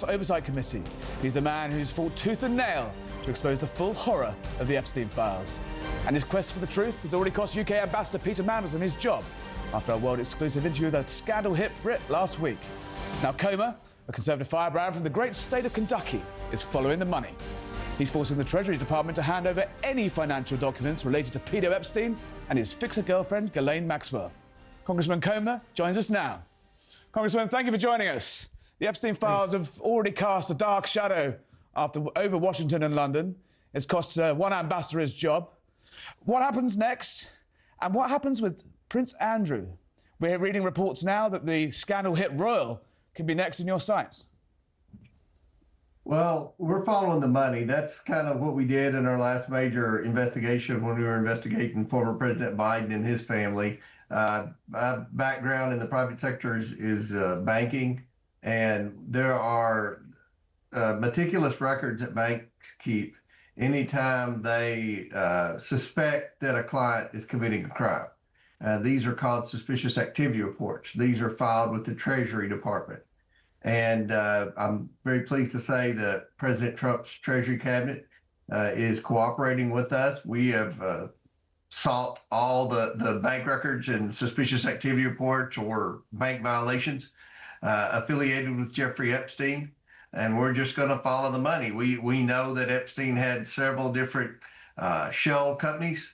Oversight Committee. He's a man who's fought tooth and nail to expose the full horror of the Epstein files. And his quest for the truth has already cost UK Ambassador Peter Mandelson his job after a world-exclusive interview with a scandal-hit Brit last week. Now Comer, a Conservative firebrand from the great state of Kentucky, is following the money. He's forcing the Treasury Department to hand over any financial documents related to Peter Epstein and his fixer-girlfriend, Ghislaine Maxwell. Congressman Comer joins us now. Congressman, thank you for joining us. The Epstein files have already cast a dark shadow over Washington and London. It's cost one ambassador his job. What happens next? And what happens with Prince Andrew? We're reading reports now that the scandal-hit royal could be next in your sights. Well, we're following the money. That's kind of what we did in our last major investigation when we were investigating former President Biden and his family. My background in the private sector is banking. And there are meticulous records that banks keep anytime they suspect that a client is committing a crime. These are called suspicious activity reports. These are filed with the Treasury Department. And I'm very pleased to say that President Trump's Treasury Cabinet is cooperating with us. We have sought all the bank records and suspicious activity reports or bank violations affiliated with Jeffrey Epstein, and we're just going to follow the money. We know that Epstein had several different shell companies,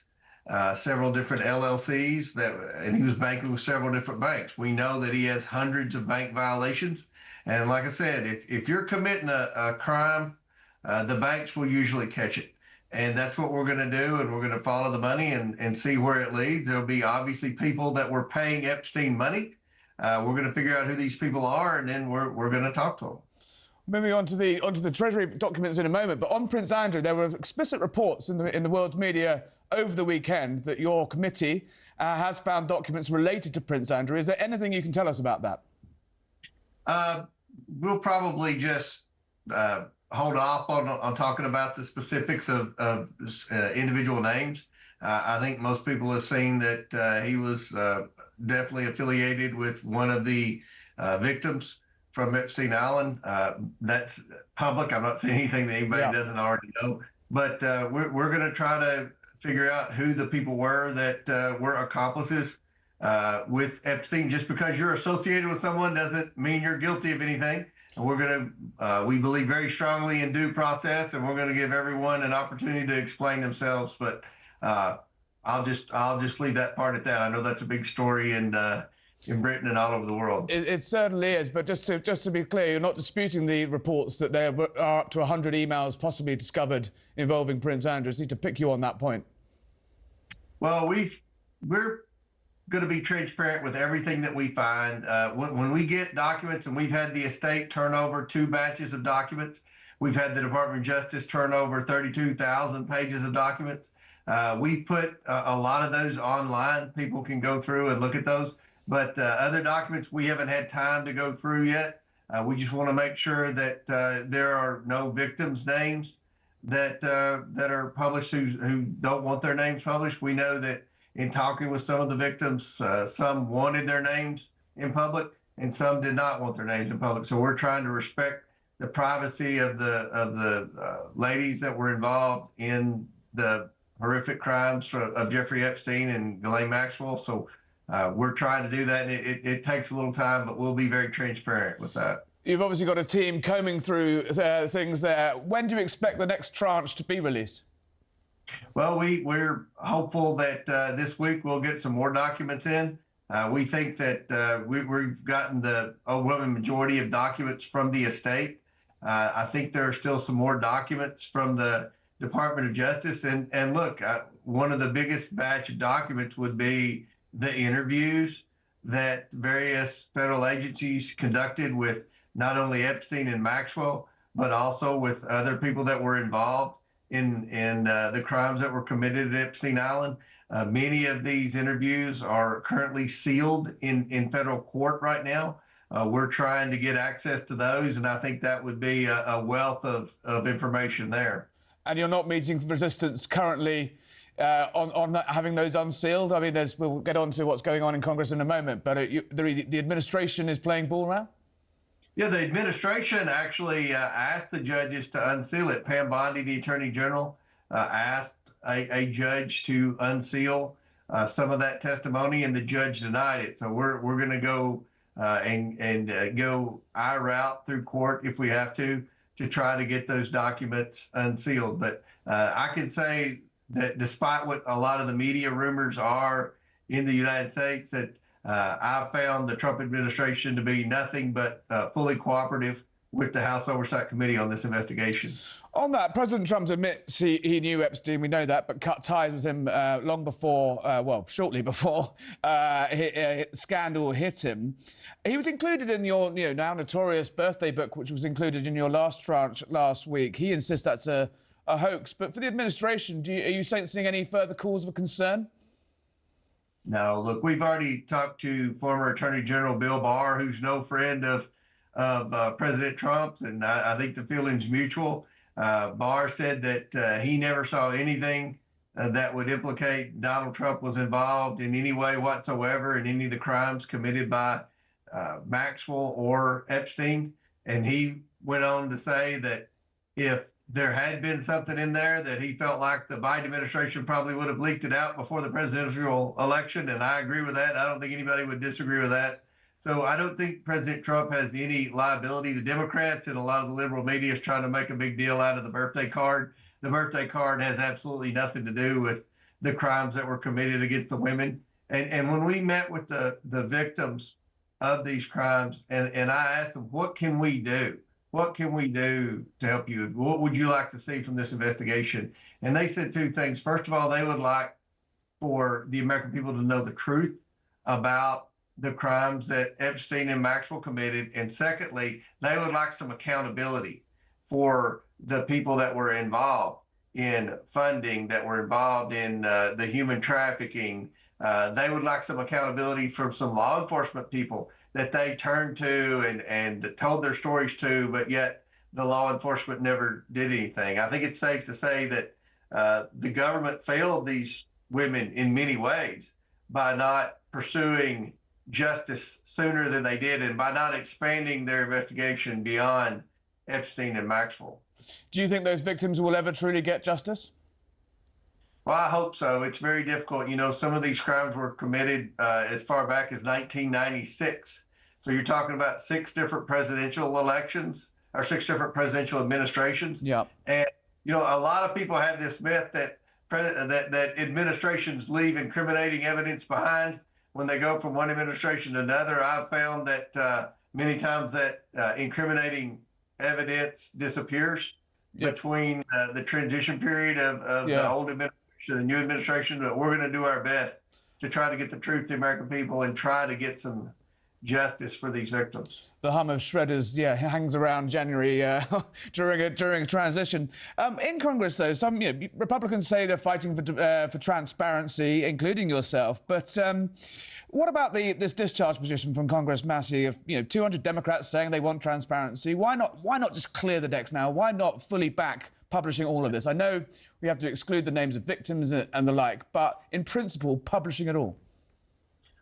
several different LLCs, and he was banking with several different banks. We know that he has hundreds of bank violations, and like I said, if you're committing a crime, the banks will usually catch it. And that's what we're going to do, and we're going to follow the money and see where it leads. There'll be obviously people that were paying Epstein money. We're going to figure out who these people are, and then we're going to talk to them. Moving on to the Treasury documents in a moment, but on Prince Andrew, there were explicit reports in the world's media over the weekend that your committee has found documents related to Prince Andrew. Is there anything you can tell us about that? We'll probably just hold off on talking about the specifics of individual names. I think most people have seen that he was definitely affiliated with one of the victims from Epstein Island. That's public. I'm not saying anything that anybody doesn't already know, but we're going to try to figure out who the people were that were accomplices with Epstein. Just because you're associated with someone doesn't mean you're guilty of anything. And we're going to, we believe very strongly in due process, and we're going to give everyone an opportunity to explain themselves. But I'll just leave that part at that. I know that's a big story in Britain and all over the world. It certainly is. But just to be clear, you're not disputing the reports that there are up to 100 emails possibly discovered involving Prince Andrew. I just need to pick you on that point. Well, we're going to be transparent with everything that we find. When we get documents, and we've had the estate turn over 2 batches of documents, we've had the Department of Justice turn over 32,000 pages of documents. We put a lot of those online. People can go through and look at those. But other documents we haven't had time to go through yet. We just want to make sure that there are no victims' names that are published who don't want their names published. We know that in talking with some of the victims, some wanted their names in public and some did not want their names in public. So we're trying to respect the privacy of the ladies that were involved in the horrific crimes of Jeffrey Epstein and Ghislaine Maxwell. So we're trying to do that. And it takes a little time, but we'll be very transparent with that. You've obviously got a team combing through things there. When do you expect the next tranche to be released? Well, we're hopeful that this week we'll get some more documents in. We think that we've gotten the overwhelming majority of documents from the estate. I think there are still some more documents from the Department of Justice. And look, one of the biggest batch of documents would be the interviews that various federal agencies conducted with not only Epstein and Maxwell, but also with other people that were involved in the crimes that were committed at Epstein Island. Many of these interviews are currently sealed in federal court right now. We're trying to get access to those, and I think that would be a wealth of information there. And you're not meeting resistance currently on having those unsealed? I mean, we'll get on to what's going on in Congress in a moment, but the administration is playing ball now? Yeah, the administration actually asked the judges to unseal it. Pam Bondi, the Attorney General, asked a judge to unseal some of that testimony, and the judge denied it. So we're going to go and go our route through court if we have to try to get those documents unsealed. But I can say that despite what a lot of the media rumors are in the United States, that I found the Trump administration to be nothing but fully cooperative with the House Oversight Committee on this investigation. On that, President Trump admits he knew Epstein, we know that, but cut ties with him long before, well, shortly before scandal hit him. He was included in your now notorious birthday book, which was included in your last tranche last week. He insists that's a hoax. But for the administration, are you sensing any further cause of concern? No, look, we've already talked to former Attorney General Bill Barr, who's no friend of President Trump's, and I think the feeling's mutual. Barr said that he never saw anything that would implicate Donald Trump was involved in any way whatsoever in any of the crimes committed by Maxwell or Epstein. And he went on to say that if there had been something in there, that he felt like the Biden administration probably would have leaked it out before the presidential election. And I agree with that. I don't think anybody would disagree with that. So I don't think President Trump has any liability. The Democrats and a lot of the liberal media is trying to make a big deal out of the birthday card. The birthday card has absolutely nothing to do with the crimes that were committed against the women. And when we met with the victims of these crimes, and I asked them, what can we do? What can we do to help you? What would you like to see from this investigation? And they said two things. First of all, they would like for the American people to know the truth about the crimes that Epstein and Maxwell committed. And secondly, they would like some accountability for the people that were involved in funding, that were involved in the human trafficking. They would like some accountability from some law enforcement people that they turned to and told their stories to, but yet the law enforcement never did anything. I think it's safe to say that the government failed these women in many ways by not pursuing justice sooner than they did and by not expanding their investigation beyond Epstein and Maxwell. Do you think those victims will ever truly get justice? Well, I hope so. It's very difficult. You know, some of these crimes were committed as far back as 1996. So you're talking about 6 different presidential elections or 6 different presidential administrations. Yeah. And, you know, a lot of people have this myth that that administrations leave incriminating evidence behind when they go from one administration to another. I've found that many times that incriminating evidence disappears between the transition period of the old administration and the new administration. But we're going to do our best to try to get the truth to the American people and try to get some justice for these victims. The hum of shredders, hangs around January during a transition. In Congress, though, some Republicans say they're fighting for transparency, including yourself. But what about this discharge position from Congress, Massey, of 200 Democrats saying they want transparency? Why not just clear the decks now? Why not fully back publishing all of this? I know we have to exclude the names of victims and the like, but in principle, publishing it all.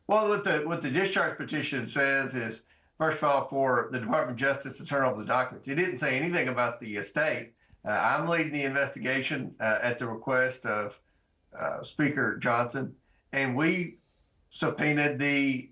Well, what the discharge petition says is, first of all, for the Department of Justice to turn over the documents. It didn't say anything about the estate. I'm leading the investigation at the request of Speaker Johnson, and we subpoenaed the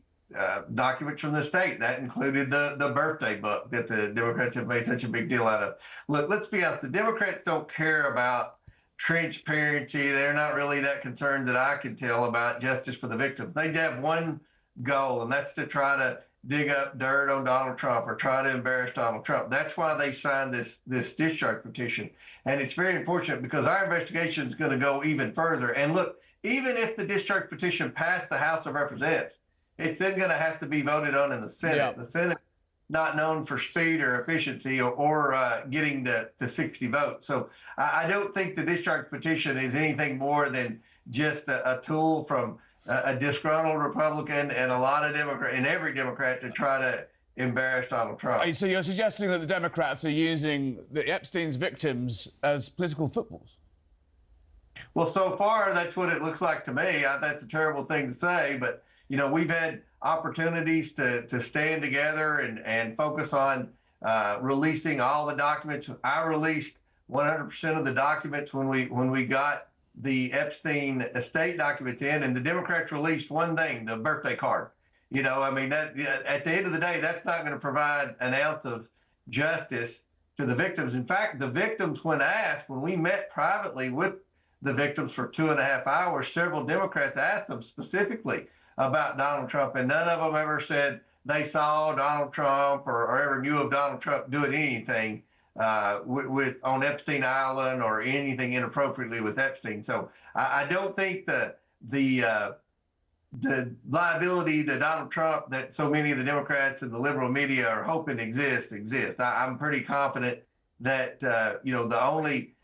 documents from the state. That included the birthday book that the Democrats have made such a big deal out of. Look, let's be honest. The Democrats don't care about transparency. They're not really that concerned that I can tell about justice for the victims. They have one goal, and that's to try to dig up dirt on Donald Trump or try to embarrass Donald Trump. That's why they signed this discharge petition. And it's very unfortunate because our investigation is going to go even further. And look, even if the discharge petition passed the House of Representatives, it's then going to have to be voted on in the Senate. Yeah. The Senate not known for speed or efficiency or getting to 60 votes. So I don't think the discharge petition is anything more than just a tool from a disgruntled Republican and a lot of Democrats and every Democrat to try to embarrass Donald Trump. So you're suggesting that the Democrats are using the Epstein's victims as political footballs? Well, so far, that's what it looks like to me. That's a terrible thing to say, but we've had opportunities to stand together and focus on releasing all the documents. I released 100% of the documents when we got the Epstein estate documents in, and the Democrats released one thing: the birthday card. You know, I mean, that at the end of the day, that's not going to provide an ounce of justice to the victims. In fact, the victims, when asked, when we met privately with the victims for 2.5 hours, several Democrats asked them specifically about Donald Trump, and none of them ever said they saw Donald Trump or ever knew of Donald Trump doing anything with on Epstein Island or anything inappropriately with Epstein. So I don't think the liability to Donald Trump that so many of the Democrats and the liberal media are hoping exists. I'm pretty confident that you know, the only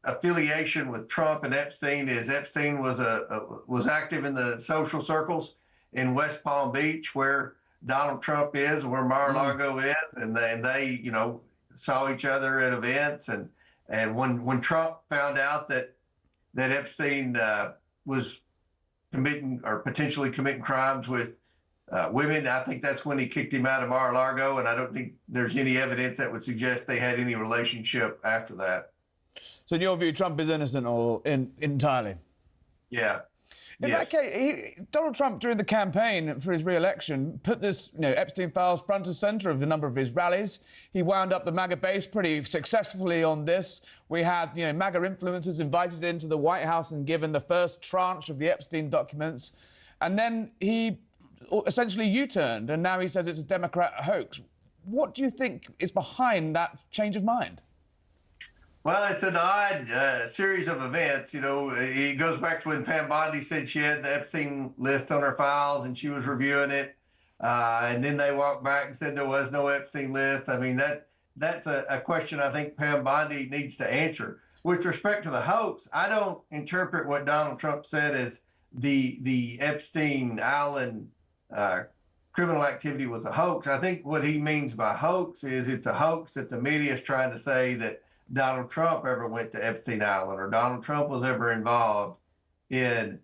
affiliation with Trump and Epstein is Epstein was active in the social circles in West Palm Beach, where Donald Trump is, where Mar-a-Lago is, and they you know, saw each other at events, and when Trump found out that Epstein was committing or potentially committing crimes with women, I think that's when he kicked him out of Mar-a-Lago, and I don't think there's any evidence that would suggest they had any relationship after that. So in your view, Trump is innocent or entirely? Yeah. In that case, Donald Trump, during the campaign for his re-election, put this, you know, Epstein files front and centre of a number of his rallies. He wound up the MAGA base pretty successfully on this. We had, you know, MAGA influencers invited into the White House and given the first tranche of the Epstein documents. And then he essentially U-turned, and now he says it's a Democrat hoax. What do you think is behind that change of mind? Well, it's an odd series of events. You know, it goes back to when Pam Bondi said she had the Epstein list on her files and she was reviewing it. And then they walked back and said there was no Epstein list. I mean, that's a question I think Pam Bondi needs to answer. With respect to the hoax, I don't interpret what Donald Trump said as the Epstein Island criminal activity was a hoax. I think what he means by hoax is it's a hoax that the media is trying to say that Donald Trump ever went to Epstein Island or Donald Trump was ever involved in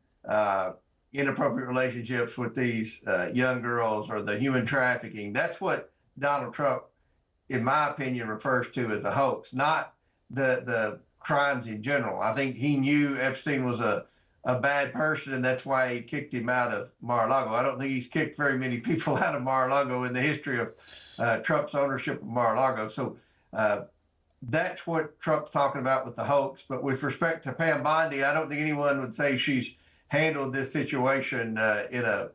inappropriate relationships with these young girls or the human trafficking. That's what Donald Trump, in my opinion, refers to as a hoax, not the crimes in general. I think he knew Epstein was a bad person, and that's why he kicked him out of Mar-a-Lago. I don't think he's kicked very many people out of Mar-a-Lago in the history of Trump's ownership of Mar-a-Lago. So that's what Trump's talking about with the hoax. But with respect to Pam Bondi, I don't think anyone would say she's handled this situation in a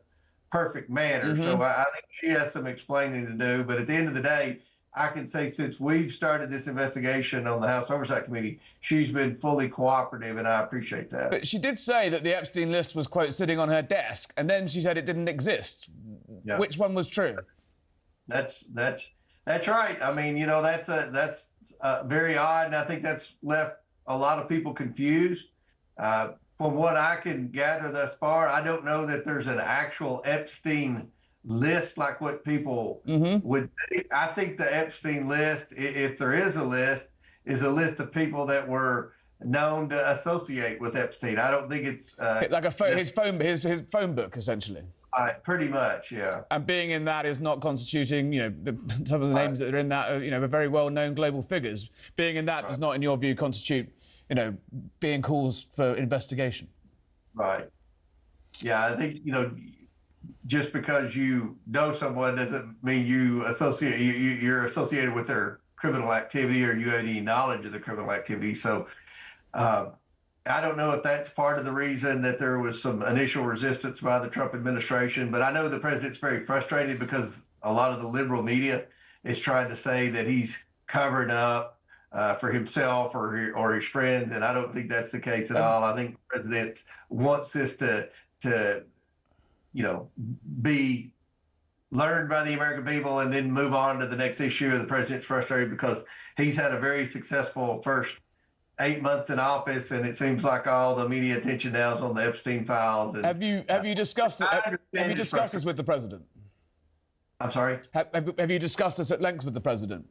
perfect manner. So I think she has some explaining to do. But at the end of the day, I can say since we've started this investigation on the House Oversight Committee, she's been fully cooperative, and I appreciate that. But she did say that the Epstein list was, quote, sitting on her desk, and then she said it didn't exist. Yeah. Which one was true? That's right. I mean, you know, that's very odd, and I think that's left a lot of people confused. From what I can gather thus far, I don't know that there's an actual Epstein list like what people would think. I think the Epstein list, if there is a list of people that were known to associate with Epstein. I don't think it's like his phone book, essentially. Pretty much, yeah. And being in that is not constituting, you know, some of the names that are in that are, you know, are very well-known global figures. Being in that does not, in your view, constitute, you know, being cause for investigation. Right. Yeah, I think, you know, just because you know someone doesn't mean you're associated with their criminal activity or you have any knowledge of the criminal activity. So I don't know if that's part of the reason that there was some initial resistance by the Trump administration, but I know the president's very frustrated because a lot of the liberal media is trying to say that he's covered up for himself or his friends, and I don't think that's the case at all. I think the president wants this to you know, be learned by the American people and then move on to the next issue. The president's frustrated because he's had a very successful first 8 months in office, and it seems like all the media attention now is on the Epstein files. And, have you discussed it? Have you discussed this with the president? I'm sorry? Have you discussed this at length with the president?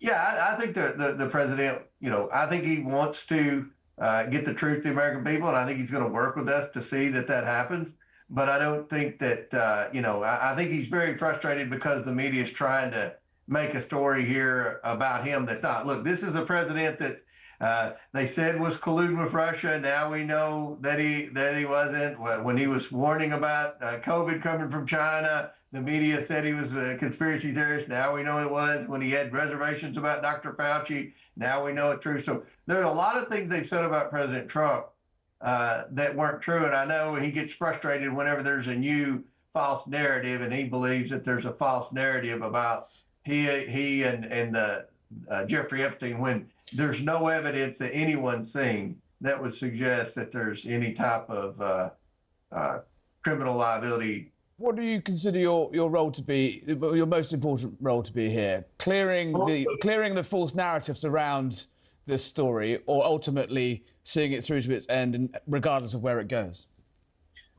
Yeah, I think the president, you know, I think he wants to get the truth to the American people, and I think he's going to work with us to see that happens. But I don't think that, you know, I think he's very frustrated because the media is trying to make a story here about him that's not. Look, this is a president that they said was colluding with Russia. Now we know that he wasn't. When he was warning about COVID coming from China, the media said he was a conspiracy theorist. Now we know it was. When he had reservations about Dr. Fauci, now we know it's true. So there are a lot of things they've said about President Trump that weren't true. And I know he gets frustrated whenever there's a new false narrative, and he believes that there's a false narrative about he and Jeffrey Epstein, when there's no evidence that anyone's seen that would suggest that there's any type of criminal liability. What do you consider your role to be, your most important role to be here? Clearing the false narratives around this story, or ultimately seeing it through to its end, and regardless of where it goes?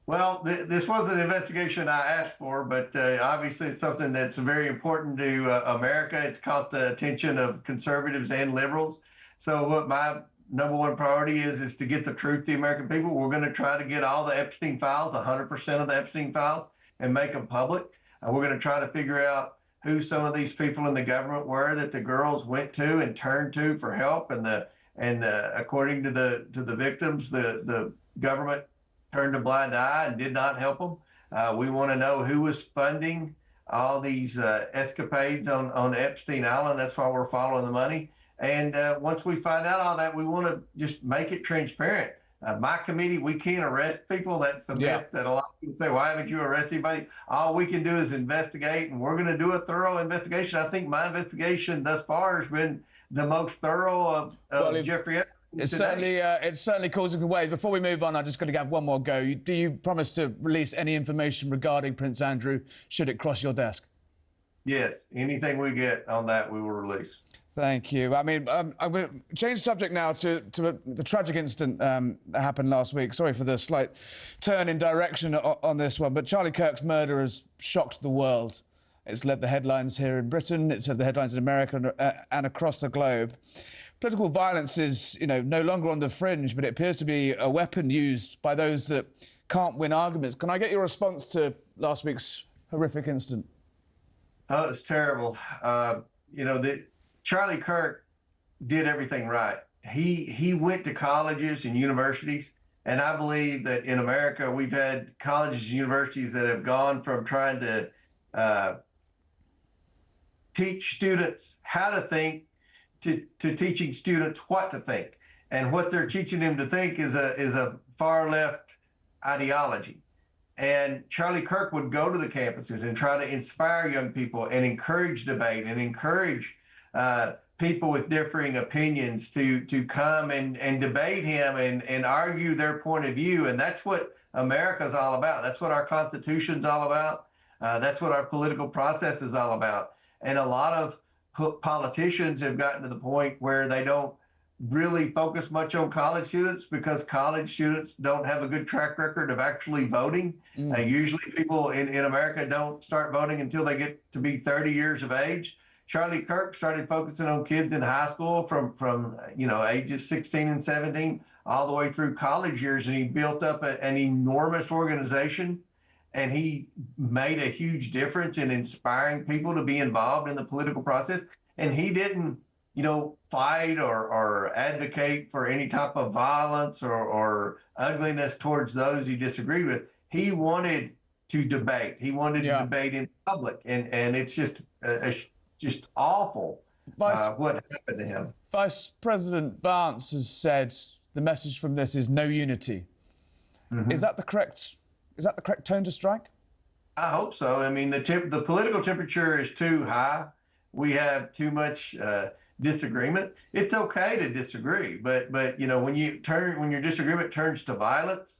Well, this was an investigation I asked for, but obviously it's something that's very important to America. It's caught the attention of conservatives and liberals. So what my number one priority is to get the truth to the American people. We're going to try to get all the Epstein files, 100% of the Epstein files, and make them public. We're going to try to figure out who some of these people in the government were that the girls went to and turned to for help. And according to the victims, the government turned a blind eye and did not help them. We want to know who was funding all these escapades on Epstein Island. That's why we're following the money. And once we find out all that, we want to just make it transparent. My committee, we can't arrest people. That's the myth that a lot of people say, why haven't you arrested anybody? All we can do is investigate, and we're going to do a thorough investigation. I think my investigation thus far has been the most thorough of Jeffrey Epstein. It's certainly causing waves. Before we move on, I'm just going to have one more go. Do you promise to release any information regarding Prince Andrew should it cross your desk? Yes, anything we get on that, we will release. Thank you. I mean, I'm going to change the subject now to the tragic incident that happened last week. Sorry for the slight turn in direction on this one, but Charlie Kirk's murder has shocked the world. It's led the headlines here in Britain. It's led the headlines in America and across the globe. Political violence is, no longer on the fringe, but it appears to be a weapon used by those that can't win arguments. Can I get your response to last week's horrific incident? Oh, it's terrible. Charlie Kirk did everything right. He went to colleges and universities, and I believe that in America we've had colleges and universities that have gone from trying to teach students how to think to teaching students what to think. And what they're teaching them to think is a far left ideology. And Charlie Kirk would go to the campuses and try to inspire young people and encourage debate and encourage people with differing opinions to come and debate him and argue their point of view. And that's what America's all about. That's what our Constitution's all about. That's what our political process is all about. And a lot of politicians have gotten to the point where they don't really focus much on college students because college students don't have a good track record of actually voting. Usually people in America don't start voting until they get to be 30 years of age. Charlie Kirk started focusing on kids in high school from ages 16 and 17 all the way through college years, and he built up an enormous organization, and he made a huge difference in inspiring people to be involved in the political process. And he didn't fight or advocate for any type of violence or ugliness towards those he disagreed with. He wanted to debate. He wanted to debate in public, and it's just awful what happened to him. Vice President Vance has said the message from this is no unity. Is that the correct tone to strike? I hope so. I mean, the political temperature is too high. We have too much disagreement. It's okay to disagree, but when your disagreement turns to violence,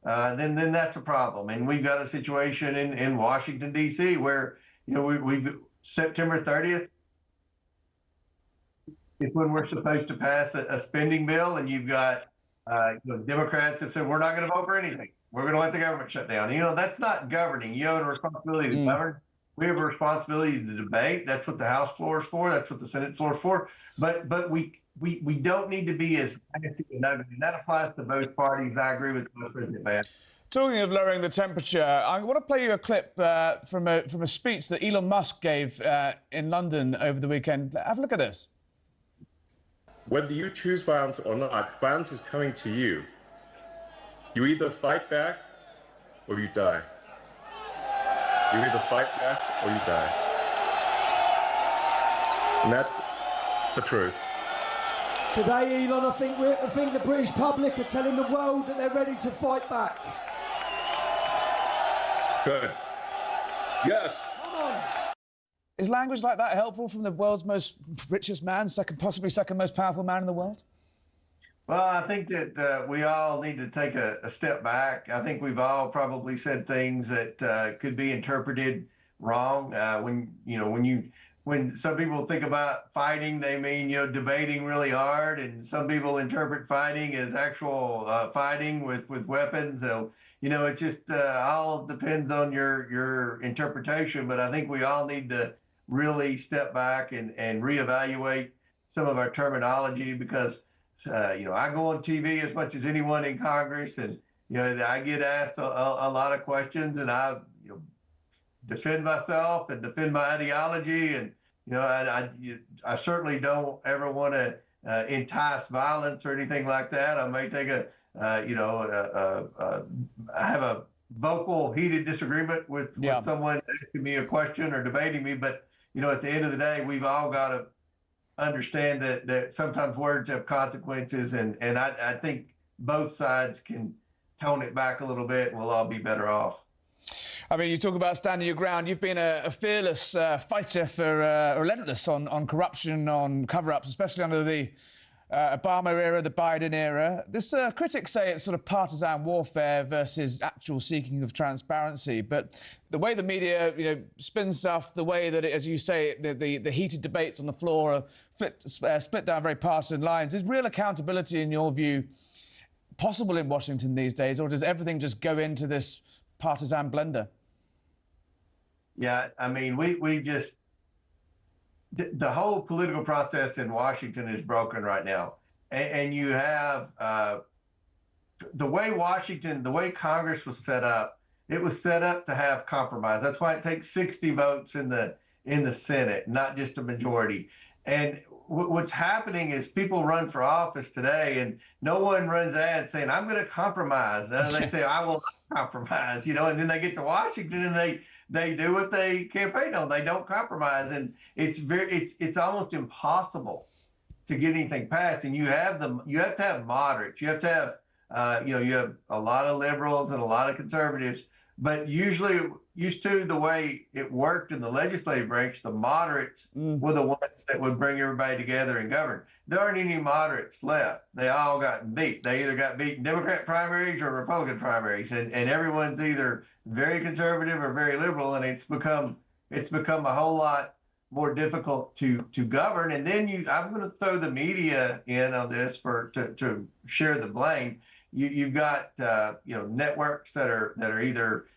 then that's a problem. And we've got a situation in Washington D.C. where we September 30th is when we're supposed to pass a spending bill, and you've got Democrats have said we're not going to vote for anything. We're going to let the government shut down. That's not governing. You have a responsibility to govern. We have a responsibility to debate. That's what the House floor is for. That's what the Senate floor is for. But we don't need to be as nasty and ugly. And that applies to both parties. I agree with President Vance. Talking of lowering the temperature, I want to play you a clip from a speech that Elon Musk gave in London over the weekend. Have a look at this. Whether you choose violence or not, violence is coming to you. You either fight back or you die. You either fight back or you die. And that's the truth. Today, Elon, I think the British public are telling the world that they're ready to fight back. Good. Yes. Come on. Is language like that helpful from the world's most richest man, possibly second most powerful man in the world? Well, I think that we all need to take a step back. I think we've all probably said things that could be interpreted wrong. When some people think about fighting, they mean, debating really hard, and some people interpret fighting as actual fighting with weapons. So, it just all depends on your interpretation. But I think we all need to really step back and reevaluate some of our terminology, because I go on TV as much as anyone in Congress, and I get asked a lot of questions, and I defend myself and defend my ideology, and I certainly don't ever want to entice violence or anything like that. I may take I have a vocal, heated disagreement with someone asking me a question or debating me, but at the end of the day, we've all got to understand that sometimes words have consequences, and I think both sides can tone it back a little bit, and we'll all be better off. I mean, you talk about standing your ground. You've been a fearless fighter for relentless on corruption, on cover-ups, especially under the Obama era, the Biden era. This critics say it's sort of partisan warfare versus actual seeking of transparency. But the way the media, spin stuff, the way that, as you say, the heated debates on the floor are split down very partisan lines. Is real accountability, in your view, possible in Washington these days, or does everything just go into this partisan blender? Yeah, I mean, we just, the whole political process in Washington is broken right now. And you have the way Congress was set up, it was set up to have compromise. That's why it takes 60 votes in the Senate, not just a majority. And what's happening is people run for office today, and no one runs ads saying, I'm going to compromise. And they say, I will not compromise, and then they get to Washington and they do what they campaign on. They don't compromise. And it's almost impossible to get anything passed. And you have to have moderates. You have to have, you have a lot of liberals and a lot of conservatives, but usually used to the way it worked in the legislative branch, the moderates were the ones that would bring everybody together and govern. There aren't any moderates left. They all got beat. They either got beat in Democrat primaries or Republican primaries, and everyone's either very conservative or very liberal, and it's become a whole lot more difficult to govern. And then I'm going to throw the media in on this to share the blame. You've got networks that are either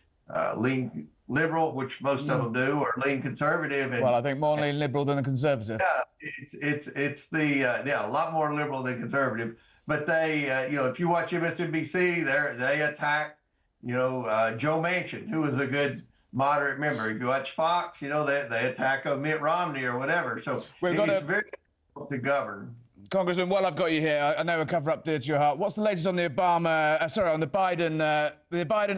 lean liberal, which most of them do, or lean conservative. And, well, I think more lean liberal than a conservative. Yeah, it's a lot more liberal than conservative. But they, if you watch MSNBC, they attack, Joe Manchin, who is a good moderate member. If you watch Fox, they attack Mitt Romney or whatever. So it's very difficult to govern. Congressman, while I've got you here, I know a cover-up dear to your heart. What's the latest on the Biden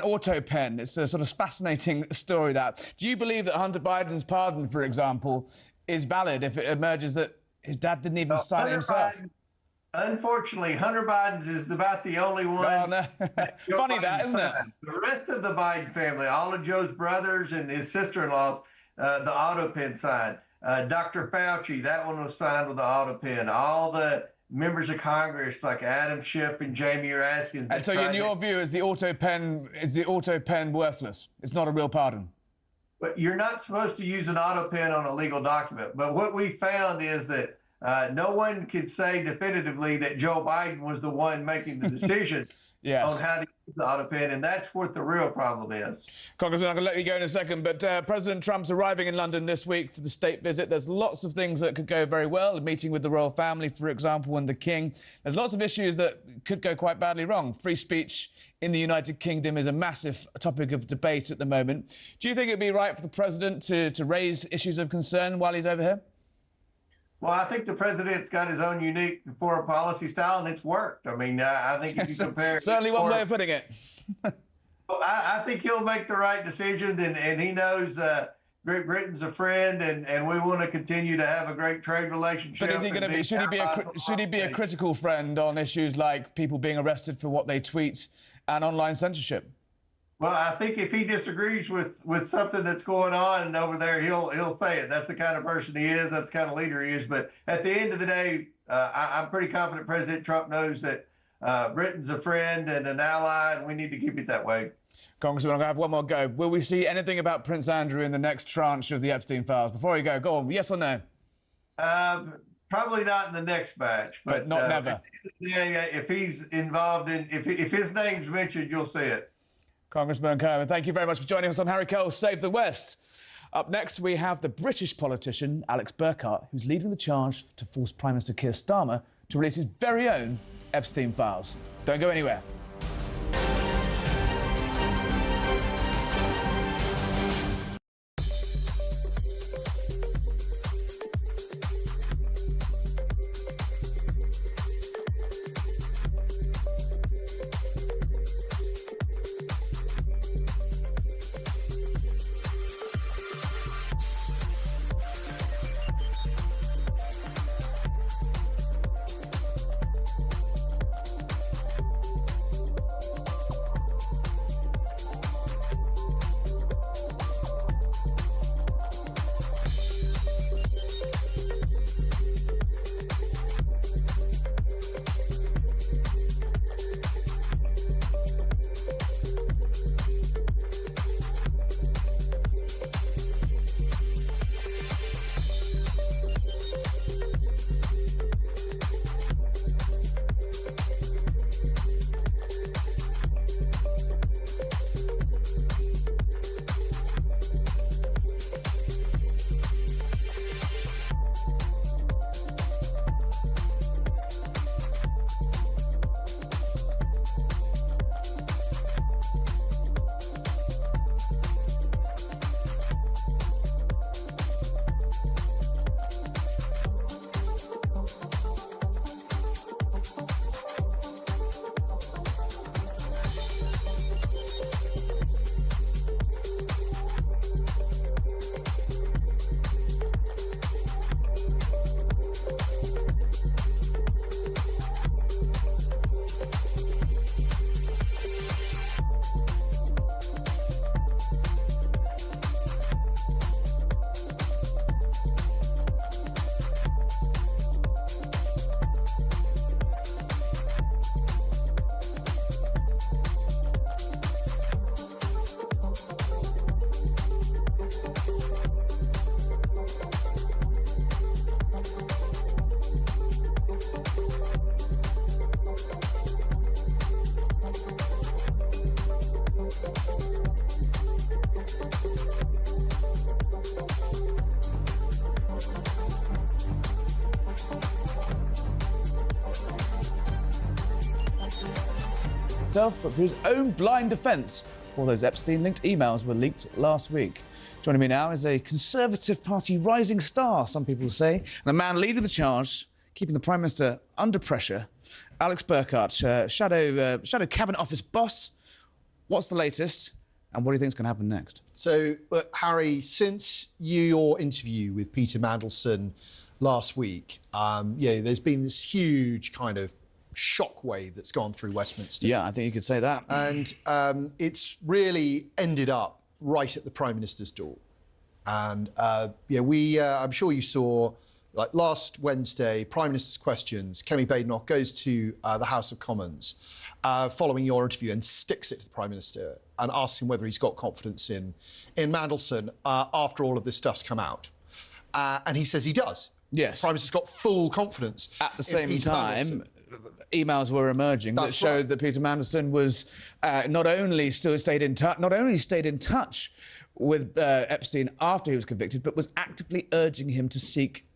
auto pen? It's a sort of fascinating story, that. Do you believe that Hunter Biden's pardon, for example, is valid if it emerges that his dad didn't even sign it himself? Unfortunately, Hunter Biden's is about the only one. Oh, no. Funny that, isn't it? The rest of the Biden family, all of Joe's brothers and his sister-in-laws, the auto pen signed. Dr. Fauci, that one was signed with the auto pen. All the members of Congress, like Adam Schiff and Jamie Raskin. And so, in your view, is the auto pen worthless? It's not a real pardon. But you're not supposed to use an auto pen on a legal document. But what we found is that no one could say definitively that Joe Biden was the one making the decision Yes. on how to use the auto pen, and that's what the real problem is. Congressman, I'm going to let you go in a second, but President Trump's arriving in London this week for the state visit. There's lots of things that could go very well, a meeting with the royal family, for example, and the King. There's lots of issues that could go quite badly wrong. Free speech in the United Kingdom is a massive topic of debate at the moment. Do you think it'd be right for the president to raise issues of concern while he's over here? Well, I think the president's got his own unique foreign policy style, and it's worked. I mean, I think if you compare... Certainly one way of putting it. I think he'll make the right decisions, and he knows Great Britain's a friend, and we want to continue to have a great trade relationship. But is he going to be? Should he be a critical friend on issues like people being arrested for what they tweet and online censorship? Well, I think if he disagrees with something that's going on over there, he'll say it. That's the kind of person he is. That's the kind of leader he is. But at the end of the day, I'm pretty confident President Trump knows that Britain's a friend and an ally, and we need to keep it that way. Congressman, I'm going to have one more go. Will we see anything about Prince Andrew in the next tranche of the Epstein files? Before you go on, yes or no? Probably not in the next batch. But not never. Yeah. If he's involved in, if his name's mentioned, you'll see it. Congressman Kerwin, thank you very much for joining us on Harry Cole's Save the West. Up next, we have the British politician Alex Burkhardt, who's leading the charge to force Prime Minister Keir Starmer to release his very own Epstein files. Don't go anywhere. But for his own blind defence, all those Epstein-linked emails were leaked last week. Joining me now is a Conservative Party rising star, some people say, and a man leading the charge, keeping the Prime Minister under pressure, Alex Burkhardt, shadow Cabinet Office boss. What's the latest, and what do you think is going to happen next? So, Harry, since your interview with Peter Mandelson last week, there's been this huge kind of shockwave that's gone through Westminster. Yeah, I think you could say that. And it's really ended up right at the Prime Minister's door. And, I'm sure you saw, like last Wednesday, Prime Minister's Questions, Kemi Badenoch goes to the House of Commons following your interview and sticks it to the Prime Minister and asks him whether he's got confidence in Mandelson after all of this stuff's come out. And he says he does. Yes. The Prime Minister's got full confidence. At the in same Peter time, Mandelson. emails were emerging that showed that Peter Mandelson was not only stayed in touch with Epstein after he was convicted, but was actively urging him to seek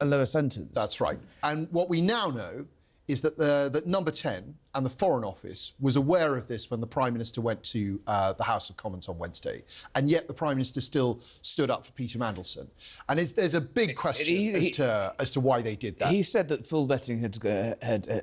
a lower sentence. That's right. And what we now know is that that Number 10 and the Foreign Office was aware of this when the Prime Minister went to the House of Commons on Wednesday. And yet the Prime Minister still stood up for Peter Mandelson. And there's a big question as to why they did that. He said that full vetting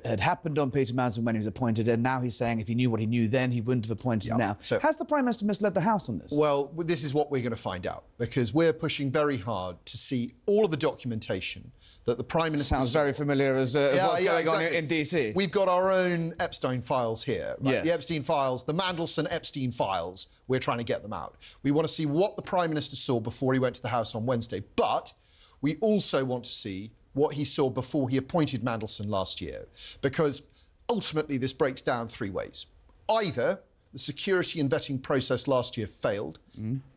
had happened on Peter Mandelson when he was appointed, and now he's saying if he knew what he knew then, he wouldn't have appointed him now. So, has the Prime Minister misled the House on this? Well, this is what we're going to find out, because we're pushing very hard to see all of the documentation that the Prime Minister... Sounds very familiar as what's going on in DC. We've got our own Epstein files here. Right? Yes. The Epstein files, the Mandelson-Epstein files, we're trying to get them out. We want to see what the Prime Minister saw before he went to the House on Wednesday, but we also want to see what he saw before he appointed Mandelson last year, because ultimately this breaks down three ways. Either the security and vetting process last year failed,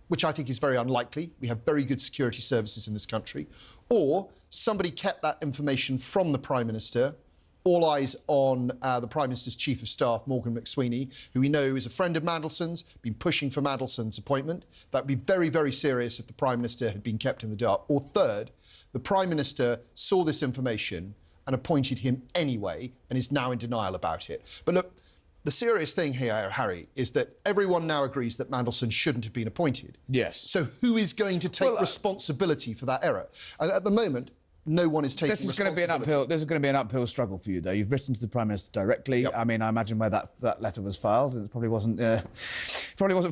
which I think is very unlikely. We have very good security services in this country. Or somebody kept that information from the Prime Minister. All eyes on the Prime Minister's Chief of Staff, Morgan McSweeney, who we know is a friend of Mandelson's, been pushing for Mandelson's appointment. That would be very, very serious if the Prime Minister had been kept in the dark. Or third, the Prime Minister saw this information and appointed him anyway and is now in denial about it. But look, the serious thing here, Harry, is that everyone now agrees that Mandelson shouldn't have been appointed. Yes. So who is going to take responsibility for that error? And at the moment, no one is taking responsibility. This is going to be an uphill struggle for you, though. You've written to the Prime Minister directly. Yep. I mean, I imagine where that letter was filed, it probably wasn't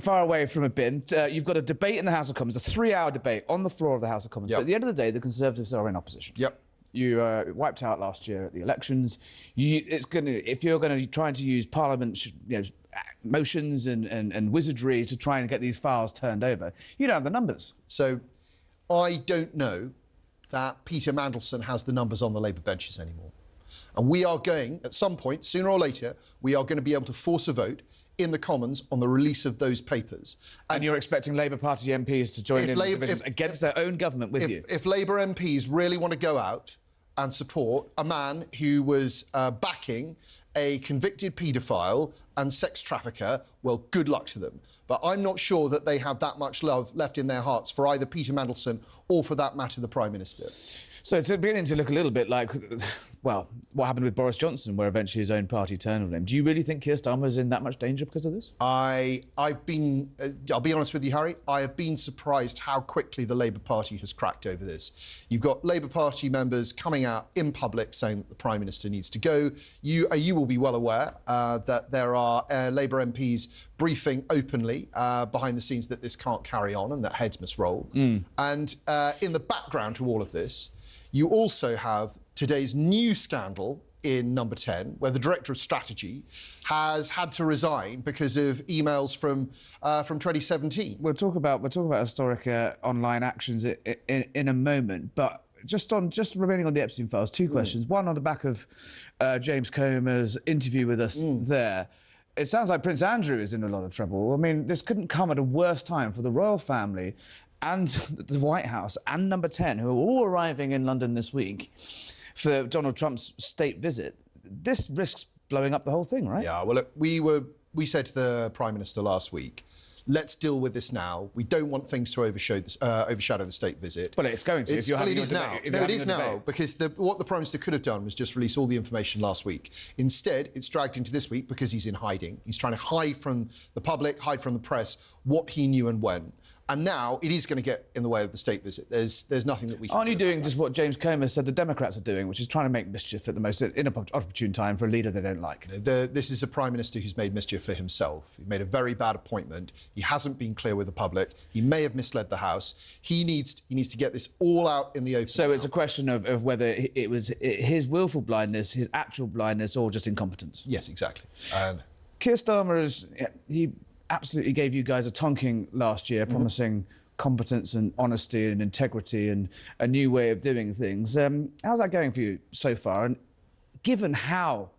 far away from a bin. You've got a debate in the House of Commons, a 3-hour debate on the floor of the House of Commons. Yep. But at the end of the day, the Conservatives are in opposition. Yep. You wiped out last year at the elections. If you're going to try to use Parliament, motions and wizardry to try and get these files turned over, you don't have the numbers. So I don't know that Peter Mandelson has the numbers on the Labour benches anymore. And we are going, at some point, sooner or later, we are going to be able to force a vote in the Commons on the release of those papers. And you're expecting Labour Party MPs to join in the divisions against their own government with you? If Labour MPs really want to go out and support a man who was backing a convicted paedophile and sex trafficker, well, good luck to them. But I'm not sure that they have that much love left in their hearts for either Peter Mandelson or, for that matter, the Prime Minister. So it's beginning to look a little bit like, well, what happened with Boris Johnson, where eventually his own party turned on him. Do you really think Keir Starmer is in that much danger because of this? I've been, I'll be honest with you, Harry, I have been surprised how quickly the Labour Party has cracked over this. You've got Labour Party members coming out in public saying that the Prime Minister needs to go. You will be well aware that there are Labour MPs briefing openly behind the scenes that this can't carry on and that heads must roll. And in the background to all of this, you also have today's new scandal in Number 10, where the Director of Strategy has had to resign because of emails from 2017. We'll talk about historic online actions in a moment, but just remaining on the Epstein files, two questions. One on the back of James Comer's interview with us there. It sounds like Prince Andrew is in a lot of trouble. I mean, this couldn't come at a worse time for the royal family and the White House and Number 10, who are all arriving in London this week for Donald Trump's state visit. This risks blowing up the whole thing, right? Yeah, well, look, we said to the Prime Minister last week, let's deal with this now. We don't want things to overshadow the state visit. Well, it's going to. If you're having a debate. No, it is now, because what the Prime Minister could have done was just release all the information last week. Instead, it's dragged into this week because he's in hiding. He's trying to hide from the public, hide from the press, what he knew and when. And now it is going to get in the way of the state visit. There's nothing that we can do. Aren't you doing just what James Comer said the Democrats are doing, which is trying to make mischief at the most inopportune time for a leader they don't like? This is a Prime Minister who's made mischief for himself. He made a very bad appointment. He hasn't been clear with the public. He may have misled the House. He needs to get this all out in the open. So it's a question of whether it was his willful blindness, his actual blindness, or just incompetence. Yes, exactly. Keir Starmer he absolutely gave you guys a tonking last year, promising competence and honesty and integrity and a new way of doing things. How's that going for you so far? And given how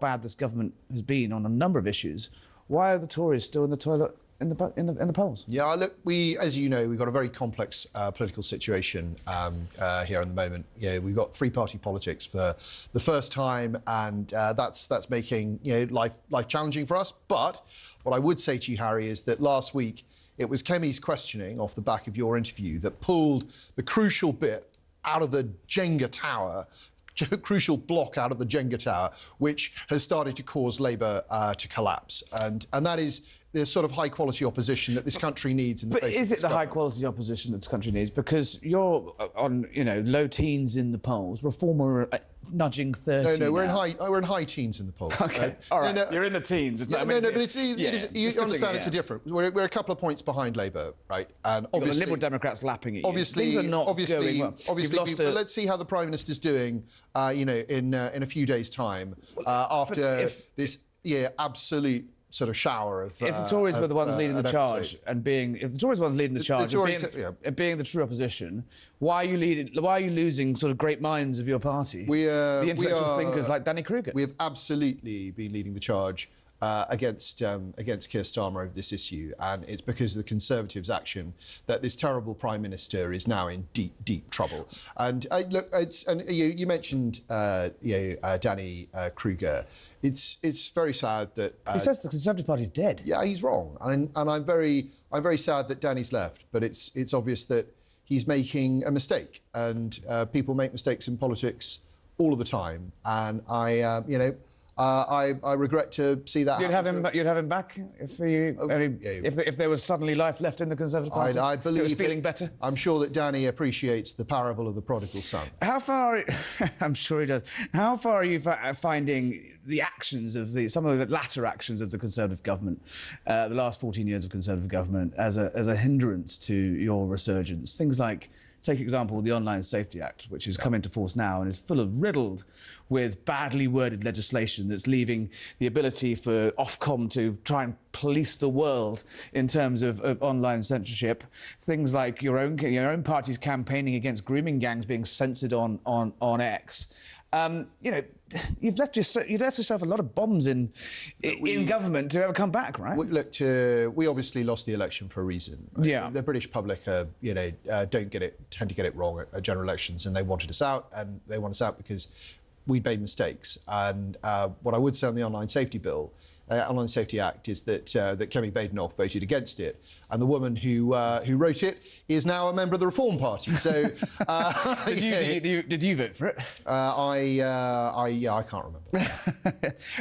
bad this government has been on a number of issues, why are the Tories still in the toilet in the polls. Yeah, look, as you know, we've got a very complex political situation here at the moment. Yeah, we've got three-party politics for the first time, and that's making life challenging for us. But what I would say to you, Harry, is that last week it was Kemi's questioning off the back of your interview that pulled the crucial bit out of the Jenga tower. Crucial block out of the Jenga tower, which has started to cause Labour to collapse, and that is the sort of high-quality opposition that this country needs. But is it the high-quality opposition that this country needs? Because you're on, low teens in the polls. Reformer nudging 30. No, we're in high teens in the polls. OK, all right. No, you're in the teens. Isn't that? But you understand it's a different. We're a couple of points behind Labour, right? And obviously, the Liberal Democrats lapping at you. Obviously, things are not going well. Obviously, let's see how the Prime Minister's doing. In a few days' time, after this absolute sort of shower of. If the Tories were the ones leading the charge and being the true opposition, why are you losing sort of great minds of your party? The intellectual thinkers like Danny Kruger. We have absolutely been leading the charge against Keir Starmer over this issue, and it's because of the Conservatives' action that this terrible Prime Minister is now in deep trouble. And you mentioned Danny Kruger. It's very sad that he says the Conservative Party's dead. Yeah, he's wrong, and I'm very sad that Danny's left. But it's obvious that he's making a mistake, and people make mistakes in politics all of the time. And I regret to see that. You'd have him back if there was suddenly life left in the Conservative Party. I believe it was feeling better. I'm sure that Danny appreciates the parable of the prodigal son. How far? I'm sure he does. How far are you finding the actions of some of the latter actions of the Conservative government, the last 14 years of Conservative government, as a hindrance to your resurgence? Things like, take example, the Online Safety Act, which has come into force now and is riddled with badly worded legislation that's leaving the ability for Ofcom to try and police the world in terms of online censorship. Things like your own party's campaigning against grooming gangs being censored on X. You've left yourself a lot of bombs in government to ever come back, right? We obviously lost the election for a reason. Right? Yeah. The British public, tend to get it wrong at general elections, and they wanted us out, and they want us out because we made mistakes. And what I would say on the Online Safety Bill, Online Safety Act, is that Kemi Badenoch voted against it, and the woman who wrote it is now a member of the Reform Party. So, did you vote for it? I can't remember.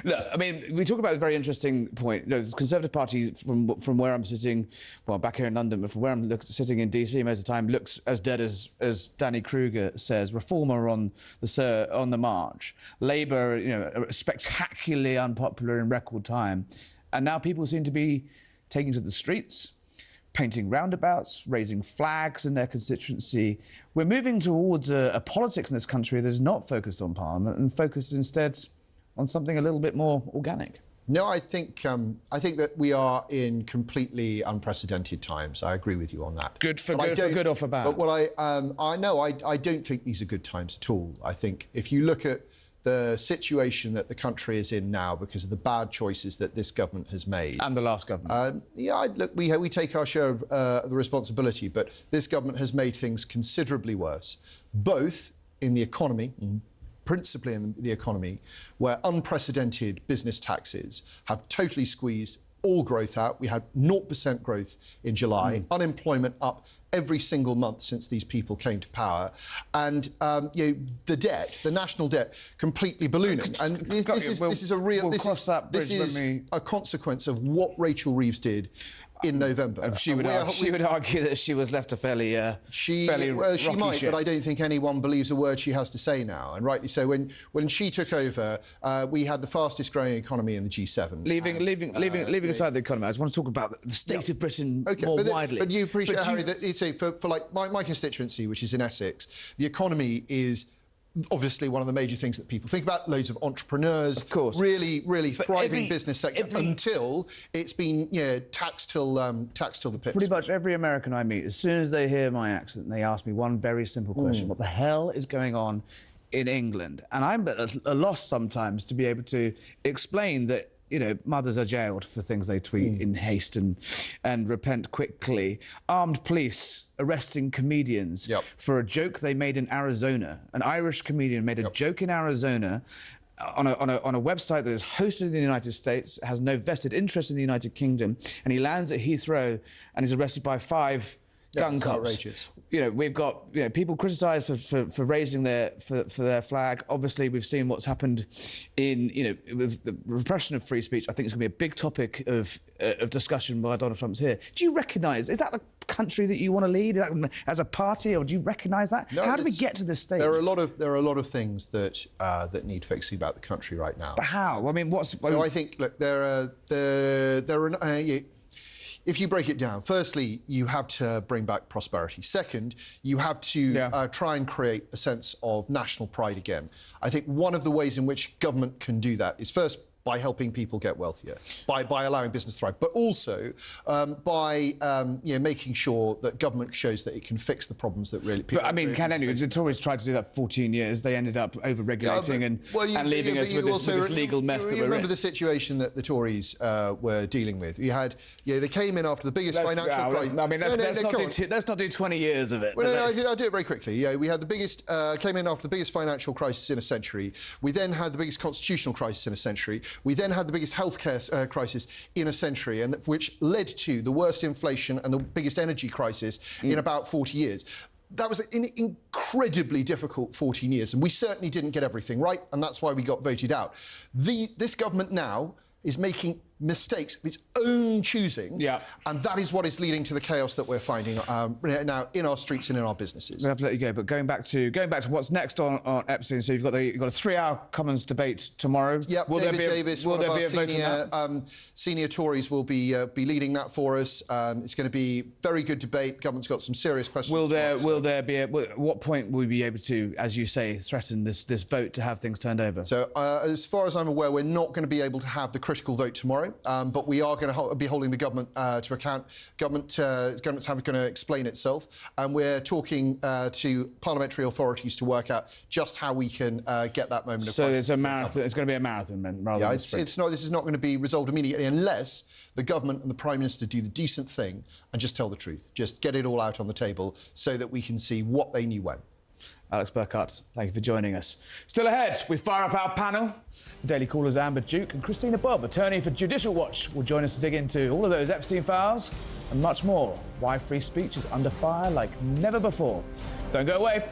Look, I mean, we talk about a very interesting point. The Conservative Party, from where I'm sitting, well, back here in London, but from where I'm sitting in DC most of the time, looks as dead as Danny Kruger says. Reformer on the march. Labour, spectacularly unpopular in record time, and now people seem to be taking to the streets, painting roundabouts, raising flags in their constituency. We're moving towards a politics in this country that is not focused on Parliament and focused instead on something a little bit more organic. No, I think that we are in completely unprecedented times. I agree with you on that. For good or for bad. But what I don't think these are good times at all. I think if you look at the situation that the country is in now because of the bad choices that this government has made. And the last government. We take our share of the responsibility, but this government has made things considerably worse, both in the economy, principally in the economy, where unprecedented business taxes have totally squeezed all growth out. We had 0% growth in July, unemployment up every single month since these people came to power, and the debt, the national debt, completely ballooning. And this is a consequence of what Rachel Reeves did in November. She would argue that she was left a fairly she rocky might, ship. but I don't think anyone believes a word she has to say now, and rightly so. When she took over, we had the fastest growing economy in the G7. Leaving aside the economy, I just want to talk about the state of Britain more widely. But you appreciate, Harry, that for like my constituency, which is in Essex, the economy is obviously one of the major things that people think about. Loads of entrepreneurs, of course, really thriving business sector until it's been taxed till the pits. Pretty much every American I meet, as soon as they hear my accent, they ask me one very simple question: what the hell is going on in England? And I'm at a loss sometimes to be able to explain that mothers are jailed for things they tweet in haste and repent quickly. Armed police arresting comedians for a joke they made in Arizona. An Irish comedian made a joke in Arizona on a website that is hosted in the United States, has no vested interest in the United Kingdom, and he lands at Heathrow and is arrested by 5 gun cops. Outrageous. We've got people criticised for raising their flag. Obviously, we've seen what's happened in with the repression of free speech. I think it's going to be a big topic of discussion while Donald Trump's here. Do you recognise? Is that the country that you want to lead as a party, or do you recognise that? No, how do we get to this stage? There are a lot of things that that need fixing about the country right now. But how? I mean, I think, look, if you break it down, firstly, you have to bring back prosperity. Second, you have to try and create a sense of national pride again. I think one of the ways in which government can do that is first by helping people get wealthier, by allowing business to thrive, but also by making sure that government shows that it can fix the problems that really people. But I mean, the Tories tried to do that for 14 years. They ended up over-regulating and leaving us with this legal mess that we're in. Remember the situation that the Tories were dealing with. You had, they came in after the biggest financial crisis. I mean, let's not do 20 years of it. Well, I'll do it very quickly. Yeah, we had the biggest, came in after the biggest financial crisis in a century. We then had the biggest constitutional crisis in a century. We then had the biggest healthcare crisis in a century, and which led to the worst inflation and the biggest energy crisis in about 40 years. That was an incredibly difficult 14 years, and we certainly didn't get everything right, and that's why we got voted out. This government now is making mistakes of its own choosing, and that is what is leading to the chaos that we're finding now in our streets and in our businesses. We have to let you go, but going back to what's next on Epstein. So you've got a 3-hour Commons debate tomorrow. Yep, David Davis, one of our senior Tories, will be leading that for us. It's going to be very good debate. Government's got some serious questions. Will there be? At what point will we be able to, as you say, threaten this vote to have things turned over? So as far as I'm aware, we're not going to be able to have the critical vote tomorrow. But we are going to be holding the government to account. Government's going to explain itself, and we're talking to parliamentary authorities to work out just how we can get that moment of crisis. So it's a marathon. It's going to be a marathon, then, rather than it's not. This is not going to be resolved immediately unless the government and the Prime Minister do the decent thing and just tell the truth. Just get it all out on the table so that we can see what they knew when. Alex Burkhardt, thank you for joining us. Still ahead, we fire up our panel. The Daily Caller's Amber Duke and Christina Bobb, attorney for Judicial Watch, will join us to dig into all of those Epstein files and much more. Why free speech is under fire like never before. Don't go away.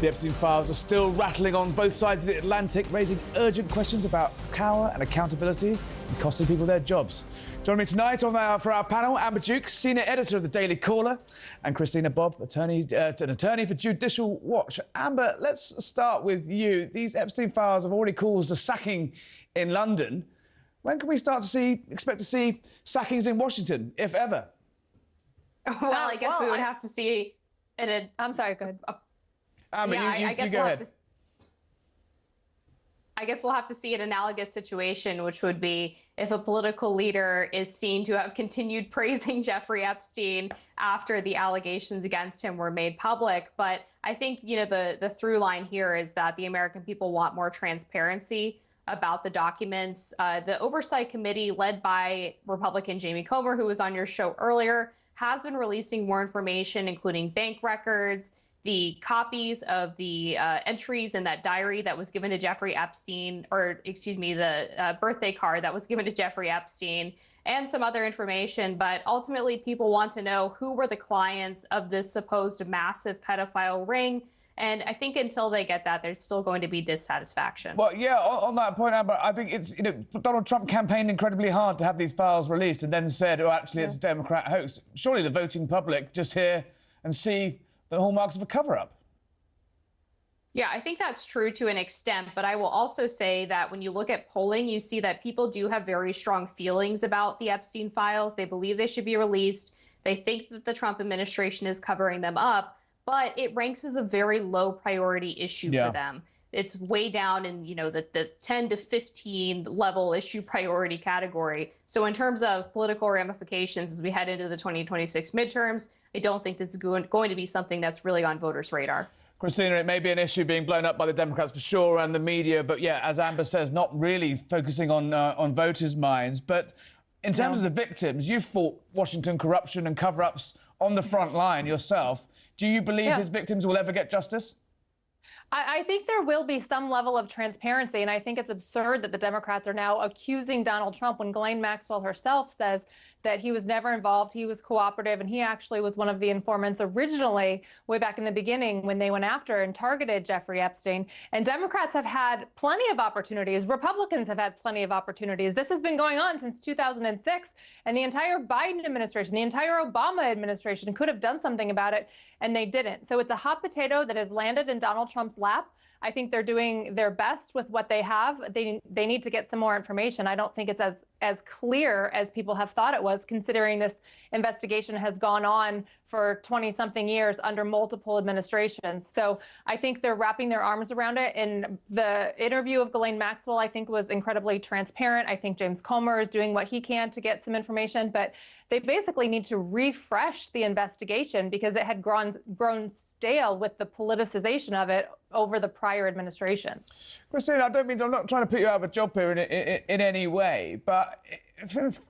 The Epstein files are still rattling on both sides of the Atlantic, raising urgent questions about power and accountability and costing people their jobs. Joining me tonight for our panel, Amber Duke, senior editor of the Daily Caller, and Christina Bobb, an attorney for Judicial Watch. Amber, let's start with you. These Epstein files have already caused a sacking in London. When can we expect to see sackings in Washington, if ever? Well, I guess we would have to see it. I'm sorry, go ahead. Amber, I guess you go ahead. I guess we'll have to see an analogous situation, which would be if a political leader is seen to have continued praising Jeffrey Epstein after the allegations against him were made public. But I think, the through line here is that the American people want more transparency about the documents. The Oversight Committee, led by Republican Jamie Comer, who was on your show earlier, has been releasing more information, including bank records, the copies of the entries in that diary that was given to Jeffrey Epstein, the birthday card that was given to Jeffrey Epstein, and some other information. But ultimately, people want to know who were the clients of this supposed massive pedophile ring. And I think until they get that, there's still going to be dissatisfaction. Well, yeah, on that point, Amber, I think it's, Donald Trump campaigned incredibly hard to have these files released and then said, oh, actually, it's a Democrat hoax. Surely the voting public just hear and see the hallmarks of a cover-up. Yeah, I think that's true to an extent, but I will also say that when you look at polling, you see that people do have very strong feelings about the Epstein files. They believe they should be released. They think that the Trump administration is covering them up, but it ranks as a very low priority issue for them. It's way down in, the 10 to 15 level issue priority category. So in terms of political ramifications as we head into the 2026 midterms, I don't think this is going to be something that's really on voters' radar. Christina, it may be an issue being blown up by the Democrats for sure and the media, but yeah, as Amber says, not really focusing on voters' minds. But in terms of the victims, you've fought Washington corruption and cover-ups on the front line yourself. Do you believe his victims will ever get justice? I think there will be some level of transparency, and I think it's absurd that the Democrats are now accusing Donald Trump when Ghislaine Maxwell herself says that he was never involved, he was cooperative, and he actually was one of the informants originally way back in the beginning when they went after and targeted Jeffrey Epstein. And Democrats have had plenty of opportunities. Republicans have had plenty of opportunities. This has been going on since 2006, and the entire Biden administration, the entire Obama administration could have done something about it, and they didn't. So it's a hot potato that has landed in Donald Trump's lap. I think they're doing their best with what they have. They need to get some more information. I don't think it's as clear as people have thought it was, considering this investigation has gone on for 20-something years under multiple administrations. So I think they're wrapping their arms around it. And the interview of Ghislaine Maxwell, I think, was incredibly transparent. I think James Comer is doing what he can to get some information, but they basically need to refresh the investigation because it had grown stale with the politicization of it over the prior administrations. Christina, I'm not trying to put you out of a job here in any way, but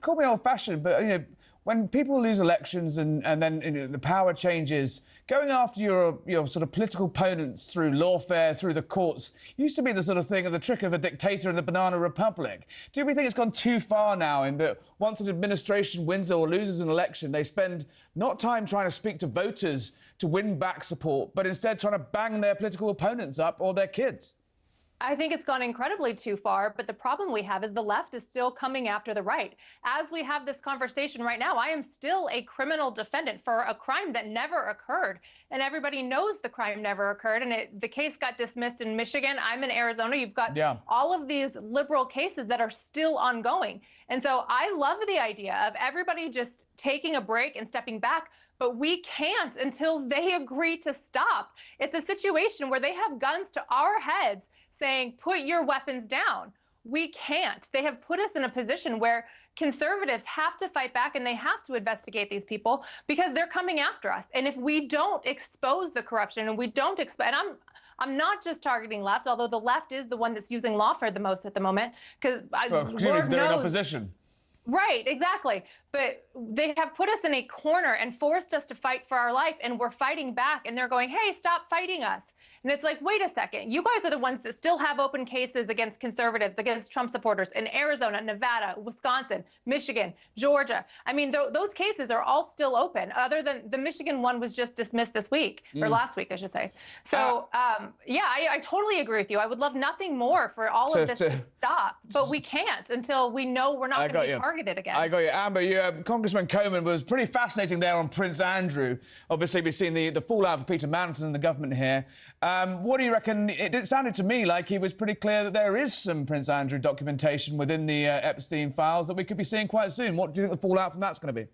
call me old-fashioned, but when people lose elections and then the power changes, going after your sort of political opponents through lawfare, through the courts, used to be the sort of thing of the trick of a dictator in the banana republic. Do we think it's gone too far now in that once an administration wins or loses an election, they spend not time trying to speak to voters to win back support, but instead trying to bang their political opponents up or their kids? I think it's gone incredibly too far, but the problem we have is the left is still coming after the right. As we have this conversation right now, I am still a criminal defendant for a crime that never occurred. And everybody knows the crime never occurred. And the case got dismissed in Michigan. I'm in Arizona. You've got all of these liberal cases that are still ongoing. And so I love the idea of everybody just taking a break and stepping back. But we can't until they agree to stop. It's a situation where they have guns to our heads saying, put your weapons down. We can't. They have put us in a position where conservatives have to fight back and they have to investigate these people because they're coming after us. And if we don't expose the corruption and we don't expose, and I'm not just targeting left, although the left is the one that's using lawfare the most at the moment. Because they're in opposition. Right, exactly. But they have put us in a corner and forced us to fight for our life, and we're fighting back, and they're going, hey, stop fighting us. And it's like, wait a second, you guys are the ones that still have open cases against conservatives, against Trump supporters in Arizona, Nevada, Wisconsin, Michigan, Georgia. I mean, those cases are all still open, other than the Michigan one was just dismissed this week, or last week, I should say. So, yeah, I totally agree with you. I would love nothing more for all of this to stop, but we can't until we know we're not going to be targeted again. I got you. Amber, Congressman Coleman was pretty fascinating there on Prince Andrew. Obviously, we've seen the fallout for Peter Mandelson and the government here. What do you reckon? It sounded to me like he was pretty clear that there is some Prince Andrew documentation within the Epstein files that we could be seeing quite soon. What do you think the fallout from that's going to be?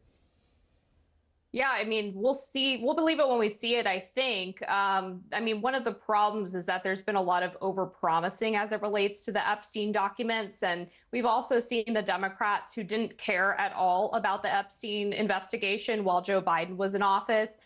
Yeah, I mean, we'll see. We'll believe it when we see it, I think. I mean, one of the problems is that there's been a lot of overpromising as it relates to the Epstein documents. And we've also seen the Democrats who didn't care at all about the Epstein investigation while Joe Biden was in office,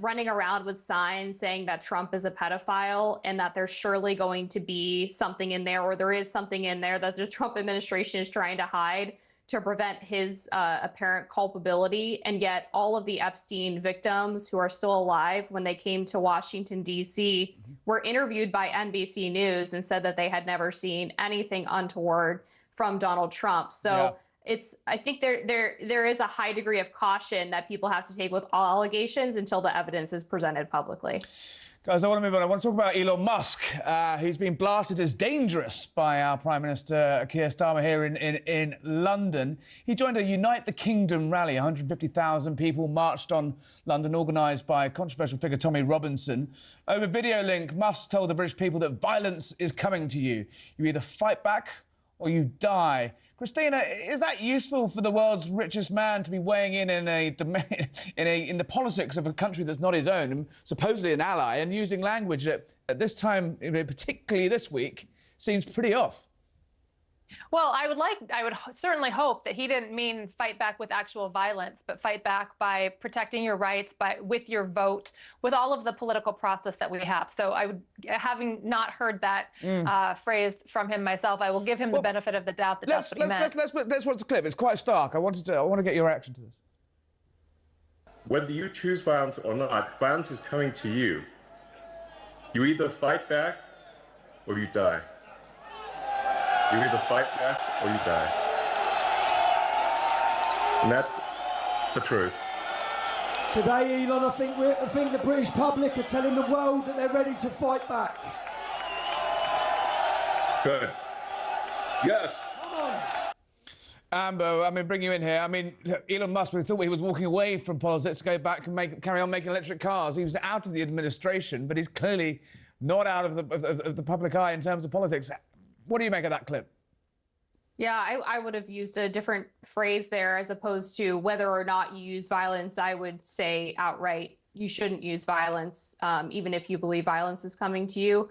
running around with signs saying that Trump is a pedophile and that there's surely going to be something in there, or there is something in there that the Trump administration is trying to hide to prevent his apparent culpability. And yet all of the Epstein victims who are still alive when they came to Washington, D.C., were interviewed by NBC News and said that they had never seen anything untoward from Donald Trump. So I think there is a high degree of caution that people have to take with all allegations until the evidence is presented publicly. Guys, I want to move on. I want to talk about Elon Musk. He's been blasted as dangerous by our Prime Minister Keir Starmer here in London. He joined a Unite the Kingdom rally. 150,000 people marched on London, organised by controversial figure Tommy Robinson. Over video link, Musk told the British people that violence is coming to you. You either fight back or you die. Christina, is that useful for the world's richest man to be weighing in the politics of a country that's not his own, and supposedly an ally, and using language that at this time, particularly this week, seems pretty off? Well, I would certainly hope that he didn't mean fight back with actual violence, but fight back by protecting your rights, with your vote, with all of the political process that we have. So I would, having not heard that phrase from him myself, I will give him the benefit of the doubt that that's what he meant. Let's watch the clip. It's quite stark. I want to get your reaction to this. Whether you choose violence or not, violence is coming to you. You either fight back or you die. You either fight back or you die. And that's the truth. Today, Elon, I think the British public are telling the world that they're ready to fight back. Good. Yes. Come on. Amber, bring you in here. Elon Musk, we thought he was walking away from politics to go back and carry on making electric cars. He was out of the administration, but he's clearly not out of the public eye in terms of politics. What do you make of that clip? Yeah, I would have used a different phrase there as opposed to whether or not you use violence. I would say outright, you shouldn't use violence, even if you believe violence is coming to you.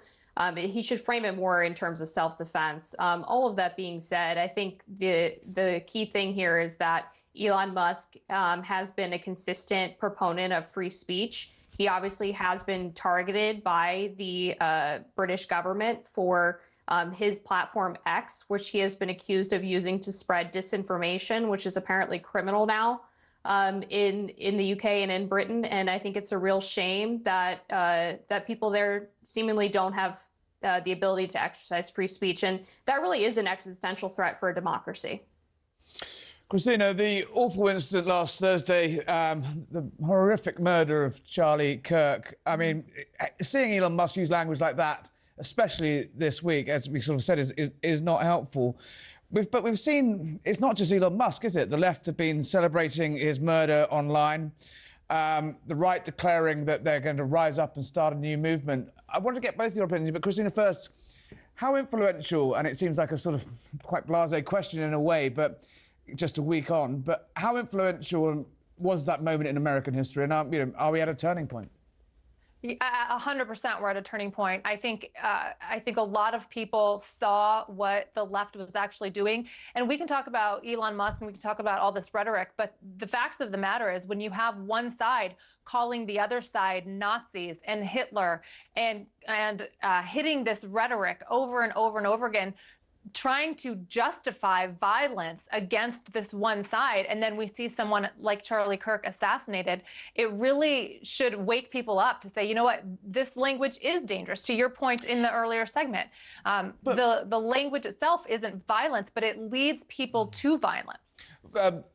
He should frame it more in terms of self-defense. All of that being said, I think the key thing here is that Elon Musk has been a consistent proponent of free speech. He obviously has been targeted by the British government for his platform X, which he has been accused of using to spread disinformation, which is apparently criminal now in the UK and in Britain. And I think it's a real shame that that people there seemingly don't have the ability to exercise free speech. And that really is an existential threat for a democracy. Christina, the awful incident last Thursday, the horrific murder of Charlie Kirk. Seeing Elon Musk use language like that, especially this week, as we sort of said, is not helpful. But we've seen, it's not just Elon Musk, is it? The left have been celebrating his murder online. The right declaring that they're going to rise up and start a new movement. I want to get both your opinions, but Christina first, how influential, and it seems like a sort of quite blasé question in a way, but just a week on, but how influential was that moment in American history? And are we at a turning point? 100% we're at a turning point. I think a lot of people saw what the left was actually doing. And we can talk about Elon Musk and we can talk about all this rhetoric, but the facts of the matter is when you have one side calling the other side Nazis and Hitler and hitting this rhetoric over and over and over again, trying to justify violence against this one side, and then we see someone like Charlie Kirk assassinated, it really should wake people up to say, you know what, this language is dangerous. To your point in the earlier segment, the language itself isn't violence, but it leads people to violence.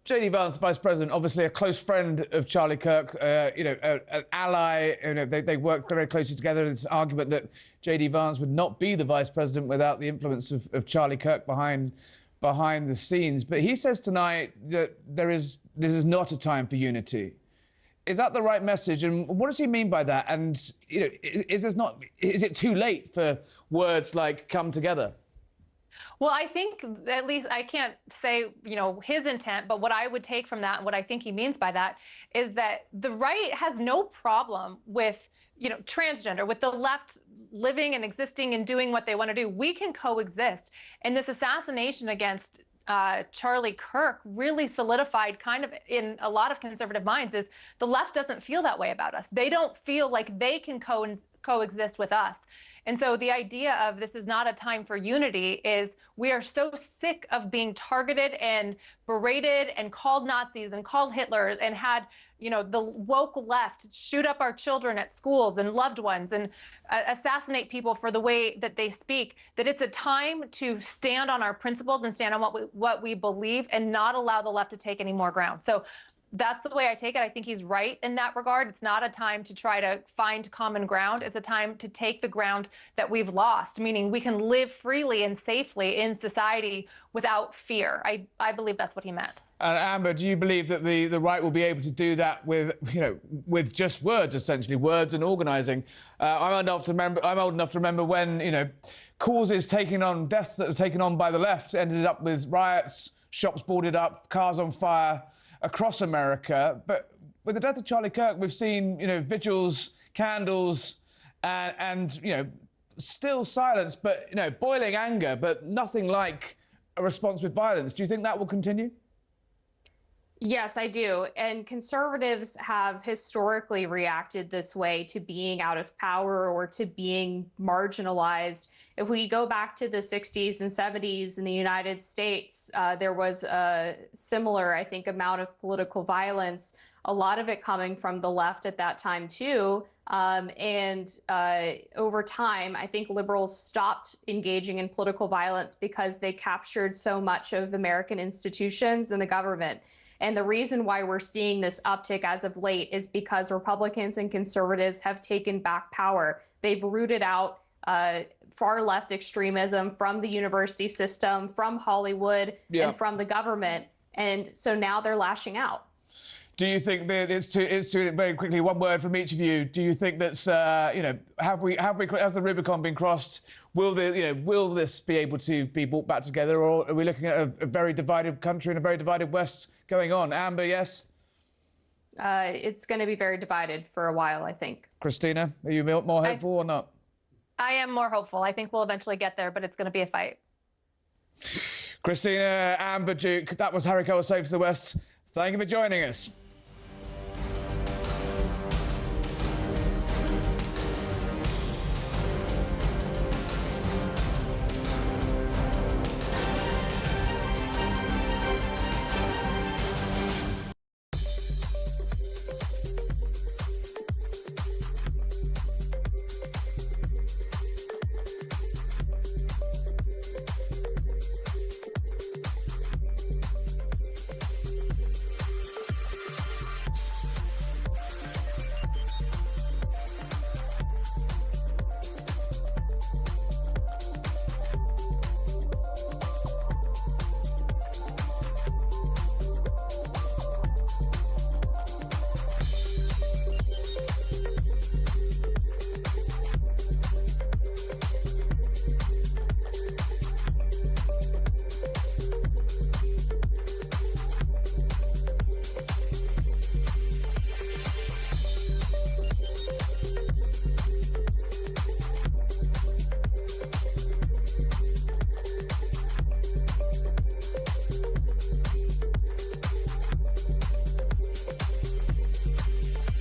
J.D. Vance, the Vice President, obviously a close friend of Charlie Kirk, an ally. They work very closely together. It's an argument that J.D. Vance would not be the Vice President without the influence of Charlie Kirk behind the scenes. But he says tonight that this is not a time for unity. Is that the right message? And what does he mean by that? And is it too late for words like "come together"? Well, I think, at least I can't say, his intent, but what I would take from that and what I think he means by that is that the right has no problem with, transgender, with the left living and existing and doing what they want to do. We can coexist. And this assassination against Charlie Kirk really solidified, kind of in a lot of conservative minds, is the left doesn't feel that way about us. They don't feel like they can coexist with us. And so the idea of this is not a time for unity is we are so sick of being targeted and berated and called Nazis and called Hitler and had, the woke left shoot up our children at schools and loved ones and assassinate people for the way that they speak, that it's a time to stand on our principles and stand on what we believe and not allow the left to take any more ground. So that's the way I take it. I think he's right in that regard. It's not a time to try to find common ground. It's a time to take the ground that we've lost, meaning we can live freely and safely in society without fear. I believe that's what he meant. And Amber, do you believe that the right will be able to do that with just words, essentially, words and organising? I'm old enough to remember when, causes deaths that were taken on by the left ended up with riots, shops boarded up, cars on fire across America. But with the death of Charlie Kirk, we've seen, vigils, candles, and still silence, but, boiling anger, but nothing like a response with violence. Do you think that will continue? Yes, I do. And conservatives have historically reacted this way to being out of power or to being marginalized. If we go back to the 60s and 70s in the United States, there was a similar, I think, amount of political violence, a lot of it coming from the left at that time, too. Over time, I think liberals stopped engaging in political violence because they captured so much of American institutions and the government. And the reason why we're seeing this uptick as of late is because Republicans and conservatives have taken back power. They've rooted out far left extremism from the university system, from Hollywood, and from the government. And so now they're lashing out. Do you think that it's too very quickly, one word from each of you? Do you think that's has the Rubicon been crossed? Will this be able to be brought back together, or are we looking at a very divided country and a very divided West going on? Amber, yes. It's going to be very divided for a while, I think. Christina, are you more hopeful or not? I am more hopeful. I think we'll eventually get there, but it's going to be a fight. Christina, Amber, Duke, that was Harry Cole Saves the West. Thank you for joining us.